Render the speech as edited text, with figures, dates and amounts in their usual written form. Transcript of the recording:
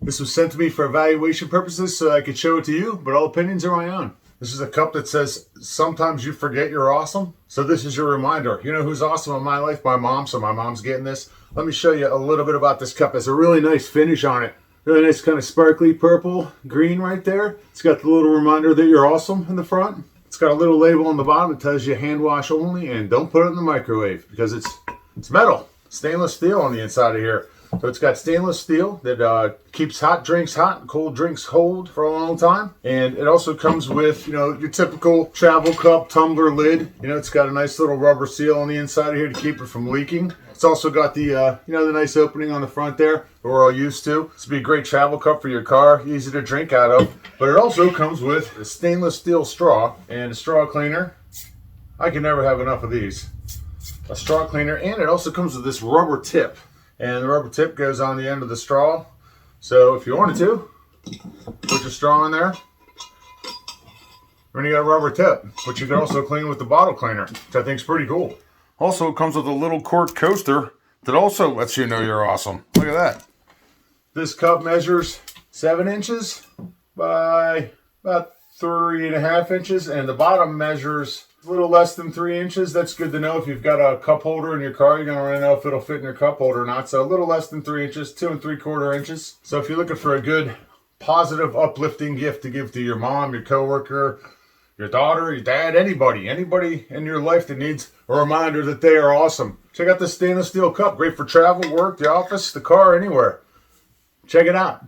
This was sent to me for evaluation purposes so I could show it to you, but all opinions are my own. This is a cup that says, sometimes you forget you're awesome. So this is your reminder. You know who's awesome in my life? My mom, so my mom's getting this. Let me show you a little bit about this cup. It's a really nice finish on it. Really nice kind of sparkly purple green right there. It's got the little reminder that you're awesome in the front. It's got a little label on the bottom that tells you hand wash only and don't put it in the microwave because it's metal, stainless steel on the inside of here. So it's got stainless steel that keeps hot drinks hot and cold drinks cold for a long time. And it also comes with, you know, your typical travel cup tumbler lid. You know, it's got a nice little rubber seal on the inside of here to keep it from leaking. It's also got the, you know, the nice opening on the front there that we're all used to. This would be a great travel cup for your car, easy to drink out of. But it also comes with a stainless steel straw and a straw cleaner. I can never have enough of these. A straw cleaner, and it also comes with this rubber tip. And the rubber tip goes on the end of the straw. So if you wanted to, put your straw in there. Then you got a rubber tip, which you can also clean with the bottle cleaner, which I think is pretty cool. Also, it comes with a little quart coaster that also lets you know you're awesome. Look at that. This cup measures 7 inches by about 3.5 inches, and the bottom measures a little less than 3 inches. That's good to know if you've got a cup holder in your car. You're gonna want to know if it'll fit in your cup holder or not. So a little less than 3 inches, 2 3/4 inches. So if you're looking for a good, positive, uplifting gift to give to your mom, your coworker, your daughter, your dad, anybody in your life that needs a reminder that they are awesome, check out this stainless steel cup. Great for travel, work, the office, the car, anywhere. Check it out.